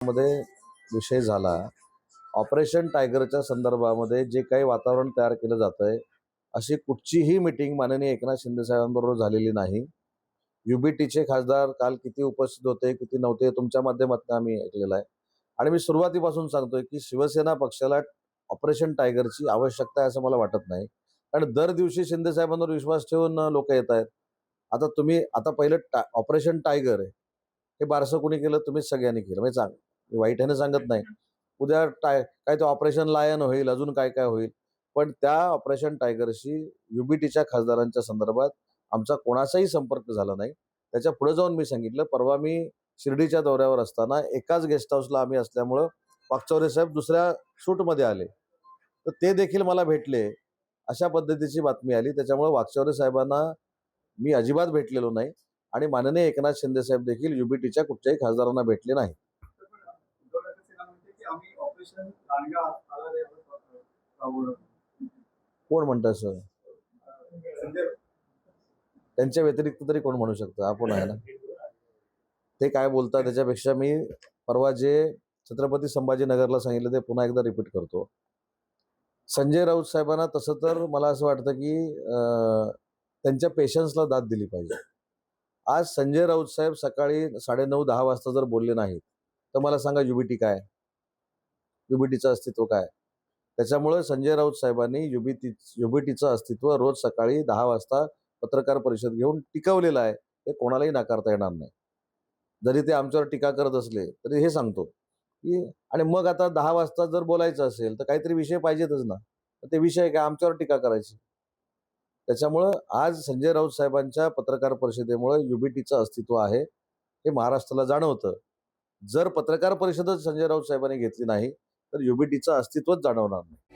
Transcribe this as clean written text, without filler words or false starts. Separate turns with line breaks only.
मध्ये विषय झाला ऑपरेशन टायगरच्या संदर्भामध्ये जे काही वातावरण तयार केलं जातंय अशी कुठचीही मीटिंग माननीय एकनाथ शिंदे साहेबांबरोबर झालेली नाही। युबीटीचे खासदार काल किती उपस्थित होते किती नव्हते तुमच्या माध्यमातून आम्ही ऐकलेलं आहे आणि मी सुरुवातीपासून सांगतोय की शिवसेना पक्षाला ऑपरेशन टायगरची आवश्यकता आहे असं मला वाटत नाही, कारण दर दिवशी शिंदे साहेबांवर विश्वास ठेवून लोक येत आहेत। आता तुम्ही आता पहिलं ऑपरेशन टायगर आहे हे बारसं कोणी केलं? तुम्हीच सगळ्यांनी केलं, म्हणजे मी वाईट ह्याने सांगत नाही। उद्या काय ते ऑपरेशन लायन होईल, अजून काय काय होईल, पण त्या ऑपरेशन टायगरशी युबीटीच्या खासदारांच्या संदर्भात आमचा कोणाचाही संपर्क झाला नाही। त्याच्या पुढे जाऊन मी सांगितलं, परवा मी शिर्डीच्या दौऱ्यावर असताना एकाच गेस्ट हाऊसला आम्ही असल्यामुळं वाकचौरे साहेब दुसऱ्या शूटमध्ये आले, तर ते देखील मला भेटले, अशा पद्धतीची बातमी आली। त्याच्यामुळे वाकचौरे साहेबांना मी अजिबात भेटलेलो नाही आणि माननीय एकनाथ शिंदे साहेब देखील युबीटीच्या कुठच्याही खासदारांना भेटले नाही। कोण म्हणतं सर? त्यांच्या व्यतिरिक्त तरी कोण म्हणू शकतं? आपण आहे ना, ते काय बोलतात त्याच्यापेक्षा मी परवा जे छत्रपती संभाजीनगरला सांगितलं ते पुन्हा एकदा रिपीट करतो। संजय राऊत साहेबांना तसं तर मला असं वाटतं की त्यांच्या पेशन्सला दाद दिली पाहिजे। आज संजय राऊत साहेब सकाळी 9:30-10 वाजता जर बोलले नाहीत तर मला सांगा युबीटी काय, युबीटीचं अस्तित्व काय? त्याच्यामुळे संजय राऊत साहेबांनी युबीटीचं अस्तित्व रोज सकाळी 10 वाजता पत्रकार परिषद घेऊन टिकवलेलं आहे, हे कोणालाही नाकारता येणार नाही। जरी ते आमच्यावर टीका करत असले तरी हे सांगतो की, आणि मग आता 10 वाजता जर बोलायचं असेल तर काहीतरी विषय पाहिजेतच ना, तर ते विषय काय आमच्यावर टीका करायची? त्याच्यामुळं आज संजय राऊत साहेबांच्या पत्रकार परिषदेमुळे युबीटीचं अस्तित्व आहे हे महाराष्ट्राला जाणवतं। जर पत्रकार परिषदच संजय राऊत साहेबांनी घेतली नाही तर युबीटीचं अस्तित्वच जाणवणार नाही।